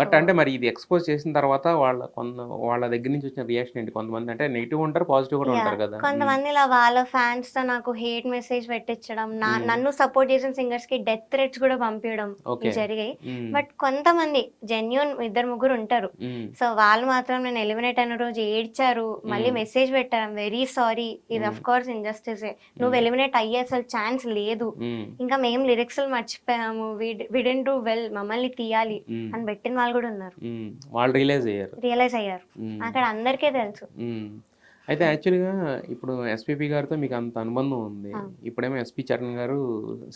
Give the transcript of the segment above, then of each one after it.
But అంటే మరి ఇది ఎక్స్‌పోజ్ చేసిన తర్వాత వాళ్ళ దగ్గర నుంచి వచ్చిన రియాక్షన్ ఏంటి? కొంతమంది అంటే నెగెటివ్ ఉంటారు, పాజిటివ్ కూడా ఉంటారు కదా! కొంతమంది ఇలా వాళ్ళ ఫ్యాన్స్‌తో నాకు హేట్ మెసేజ్ పెట్టించడం, నన్ను సపోర్ట్ చేసిన సింగర్స్‌కి డెత్ థ్రెట్స్ కూడా పంపియడం ఓకే. జరిగాయి. హ్మ్. బట్ కొంతమంది జెన్యూన్ ఇద్దరు ముగ్గురు ఉంటారు. హ్మ్. సో వాళ్ళు మాత్రం నేను ఎలిమినేట్ అయిన రోజు ఏడ్చారు. మళ్ళీ మెసేజ్ పెట్టారు. I'm very sorry. ఇది ఆఫ్ కోర్స్ ఇంజస్టిసే. నువ్వు ఎలిమినేట్ అయ్యే అసలు ఛాన్స్ లేదు. ఇంకా మేము లిరిక్స్‌లు మర్చిపోయాము. వి డిడ్ంట్ డూ వెల్. మమ్మల్ని తీయాలి అని పెట్టిన వాళ్ళు కూడా ఉన్నారు. వాళ్ళు రియలైజ్ అయ్యారు. అక్కడ అందరికీ తెలుసు. అయితే యాక్చువల్‌గా ఇప్పుడు ఎస్‌పీబీ గారితో మీకు అంత అనుబంధం ఉంది. ఇప్పుడేమో ఎస్‌పీ చరణ్ గారు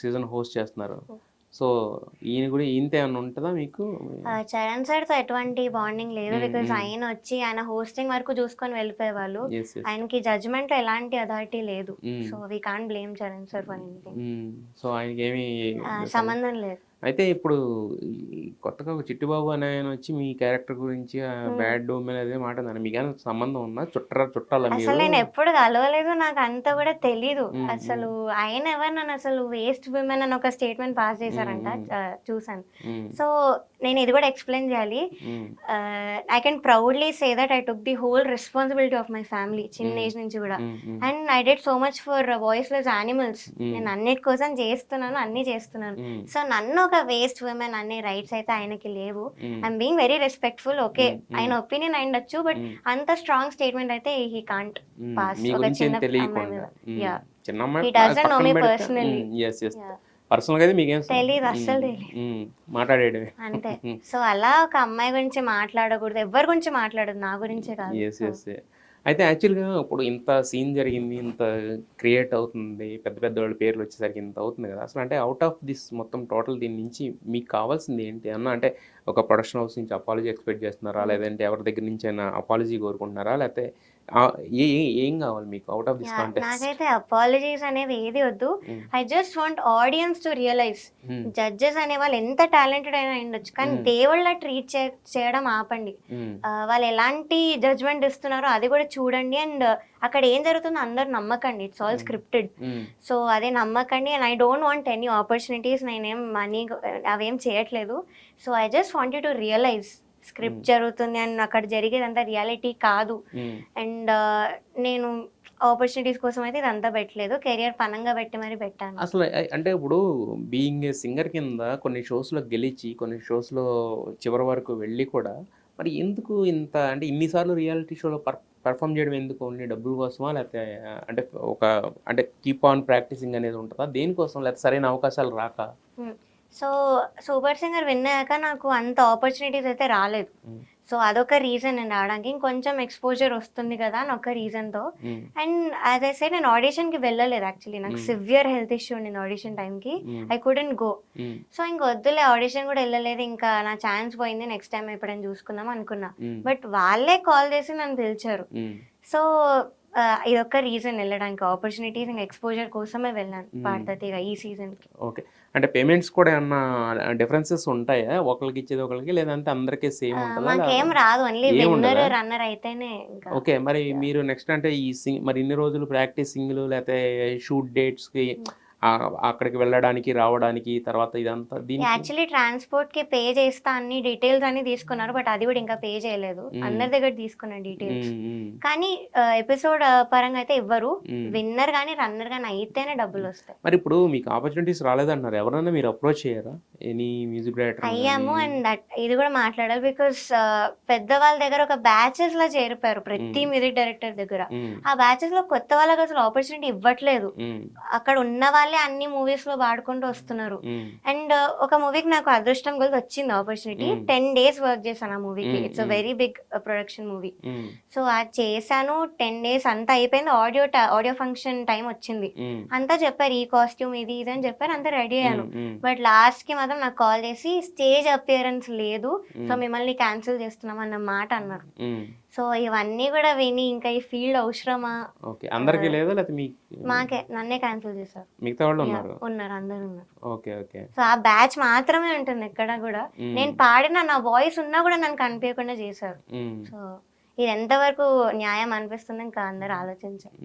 సీజన్ హోస్ట్ చేస్తున్నారు. సో ఈయనతో ఏమన్నా ఉంటదా మీకు? చరణ్ సార్‌తో ఎటువంటి బాండింగ్ లేదు. బికాజ్ ఆయన వచ్చి ఆయన హోస్టింగ్ వరకు చూసుకొని వెళ్ళిపోయేవాళ్ళు. ఆయనకి జడ్జ్‌మెంట్‌లో ఎలాంటి అథారిటీ లేదు. So we can't blame Charan sir for anything. So ఆయనకేమి సంబంధం లేదు. అయితే ఇప్పుడు కొత్తగా ఒక చిట్టిబాబు అనే ఆయన వచ్చి మీ క్యారెక్టర్ గురించి బ్యాడ్ డోమెన్ అదే మాట అన్నారు. మీకేమైనా సంబంధం ఉందా? చుట్టాలా మీరు? అసలు నేను ఎప్పుడు కలవలేదు. నాకు అంత కూడా తెలీదు. అసలు ఆయన ఎవరు నన్ను అసలు వేస్ట్ విమెన్ అని ఒక స్టేట్మెంట్ పాస్ చేశారంట. చూసాను. సో నేను ఇది కూడా ఎక్స్ప్లెయిన్ చేయాలి. I can proudly say that I took the whole responsibility of my family చిన్న ఏజ్ నుంచి కూడా. And I did so much for voiceless animals. నేను అన్నిటి కోసం చేస్తున్నాను, అన్ని చేస్తున్నాను. సో నన్ను ఒక వేస్ట్ విమెన్ అనే రైట్స్ అయితే ఆయనకి లేవు. I'm being very respectful. Okay, ఆయన ఒపీనియన్ అయిండొచ్చు, బట్ అంత స్ట్రాంగ్ స్టేట్మెంట్ అయితే హీ కాంట్ పాస్. ఒక చిన్న అమ్మాయి he doesn't know me personally. Personal గా మీకేం తెలీదు, అస్సలు తెలీదు. మాట్లాడేది అంతే. సో అలా ఒక అమ్మాయి గురించి మాట్లాడకూడదు, ఎవరి గురించి మాట్లాడదు, నా గురించే కాదు. అయితే యాక్చువల్గా ఇప్పుడు ఇంత సీన్ జరిగింది, ఇంత క్రియేట్ అవుతుంది, పెద్ద పెద్ద వాళ్ళ పేర్లు వచ్చేసరికి ఇంత అవుతుంది కదా. అసలు అంటే అవుట్ ఆఫ్ దిస్ మొత్తం టోటల్ దీని నుంచి మీకు కావాల్సింది ఏంటి అన్న? అంటే ఒక ప్రొడక్షన్ హౌస్ నుంచి అపాలజీ ఎక్స్పెక్ట్ చేస్తున్నారా, లేదంటే ఎవరి దగ్గర నుంచి అయినా అపాలజీ కోరుకుంటున్నారా, లేకపోతే ఏం కావాలి మీకు అవుట్ ఆఫ్ దిస్ కాంటెక్స్ట్? నాకైతే అపాలజీస్ అనేవి ఏది వద్దు. I just want audience to realise judges అనే వాళ్ళు ఎంత టాలెంటెడ్ అయినా ఉండొచ్చు, కానీ దేవుళ్ళ ట్రీట్ చేయడం ఆపండి. వాళ్ళు ఎలాంటి జడ్జ్మెంట్ ఇస్తున్నారో అది కూడా చూడండి. అండ్ అక్కడ ఏం జరుగుతుందో అందరు నమ్మకండి. It's all scripted. సో అదే నమ్మకండి. And I don't want any opportunities. నేనేం మనీ అవేం చేయట్లేదు. So I just want you to realise script జరుగుతుంది అండ్ అక్కడ జరిగేదంతా రియాలిటీ కాదు. అండ్ నేను ఆపర్చునిటీస్ కోసం అయితే ఇదంతా పెట్టలేదు, కెరియర్ పనంగా పెట్టి మరి పెట్టాను. అసలు అంటే ఇప్పుడు బీయింగ్ ఏ సింగర్ కింద కొన్ని షోస్లో గెలిచి, కొన్ని షోస్లో చివరి వరకు వెళ్ళి కూడా మరి ఎందుకు ఇంత అంటే ఇన్నిసార్లు రియాలిటీ షోలో పర్ఫామ్ చేయడం ఎందుకు? ఓన్లీ డబ్బుల కోసమా, లేకపోతే అంటే అంటే కీప్ ఆన్ ప్రాక్టీసింగ్ అనేది ఉంటుందా దేనికోసం, లేకపోతే సరైన అవకాశాలు రాక? సో సూపర్ సింగర్ విన్ అయ్యాక నాకు అంత ఆపర్చునిటీస్ అయితే రాలేదు. సో అదొక రీజన్ నేను రావడానికి. ఇంకొంచెం ఎక్స్పోజర్ వస్తుంది కదా అని ఒక రీజన్తో. అండ్ యాజ్ ఐ సైడ్ నేను ఆడిషన్కి వెళ్ళలేదు. యాక్చువల్లీ నాకు సివియర్ హెల్త్ ఇష్యూ ఉండింది ఆడిషన్ టైంకి. I couldn't go. సో ఇంక వద్దులే, ఆడిషన్ కూడా వెళ్ళలేదు, ఇంకా నా ఛాన్స్ పోయింది, నెక్స్ట్ టైం ఎప్పుడైనా చూసుకుందాం అనుకున్నా. బట్ వాళ్ళే కాల్ చేసి నన్ను పిలిచారు. సో ఇదొక రీజన్ వెళ్ళడానికి, ఆపర్చునిటీస్ ఇంకా ఎక్స్పోజర్ కోసమే వెళ్ళాను పాడతీగా ఈ సీజన్కి. ఓకే. అంటే పేమెంట్స్ కూడా ఏమన్నా డిఫరెన్సెస్ ఉంటాయా? ఒకరికి ఇచ్చేది ఒకరికి, లేదంటే అందరికీ సేమ్ ఉంటుందా? మాకేం రాదు, ఓన్లీ విన్నర్ రన్నర్ అయితేనే. ఓకే. మరి మీరు నెక్స్ట్ అంటే మరి ఇన్ని రోజులు ప్రాక్టీసింగ్లు, లేకపోతే షూట్ డేట్స్కి అక్కడికి వెళ్ళడానికి రావడానికి తర్వాత ఇదంతా యాక్చువల్లీ ట్రాన్స్పోర్ట్ కి పే చేస్తా అన్ని డీటెయిల్స్ అన్ని తీసుకున్నారు, బట్ అది కూడా ఇంకా పే చేయలేదు. అందరి దగ్గర తీసుకున్న డీటెయిల్స్, కానీ ఎపిసోడ్ పరంగా అయితే ఇవ్వరు. విన్నర్ గానీ రన్నర్ గానీ అయితేనే డబ్బులు వస్తాయి. మరి ఇప్పుడు మీకు ఆపర్చునిటీస్ రాలేదన్నారు, ఎవరన్నా మీరు అప్రోచ్ అయ్యారా ఎనీ మ్యూజిక్ డైరెక్టర్? అయ్యాము. అండ్ ఇది కూడా మాట్లాడాలి, బికాస్ పెద్దవాళ్ళ దగ్గర ఒక బ్యాచెస్ లా చేరిపారు ప్రతి మ్యూజిక్ డైరెక్టర్ దగ్గర. ఆ బ్యాచెస్ లో కొత్త వాళ్ళకి అసలు ఆపర్చునిటీ ఇవ్వట్లేదు. అక్కడ ఉన్న వాళ్ళే అన్ని మూవీస్ లో వాడుకుంటూ వస్తున్నారు. అండ్ ఒక మూవీకి నాకు అదృష్టం కొద్ది వచ్చింది ఆపర్చునిటీ. 10 days వర్క్ చేశాను ఆ మూవీకి. It's a very big production movie. So అది చేశాను. 10 days అంతా అయిపోయింది. ఆడియో ఫంక్షన్ టైం వచ్చింది. అంతా చెప్పారు ఈ కాస్ట్యూమ్ ఇది ఇది అని చెప్పారు, అంతా రెడీ అయ్యాను. బట్ లాస్ట్ కి మాత్రం నాకు కాల్ చేసి స్టేజ్ అపియరెన్స్ లేదు, సో మిమ్మల్ని క్యాన్సిల్ చేస్తున్నాం అన్న మాట అన్నారు. సో ఇవన్నీ కూడా విని ఇంకా ఈ ఫీల్డ్ అవసరమా? అందరికీ లేదా, లేకపోతే మాకే నన్నే క్యాన్సిల్ చేశారు. మిగతా వాళ్ళు ఉన్నారు, అందరు ఉన్నారు. Okay okay. సో ఆ బ్యాచ్ మాత్రమే ఉంటుంది ఎక్కడ కూడా. నేను పాడిన నా వాయిస్ ఉన్నా కూడా నన్ను కనిపించకుండా చేశారు. సో ఇది ఎంతవరకు న్యాయం అనిపిస్తుంది ఇంకా అందరు ఆలోచించారు.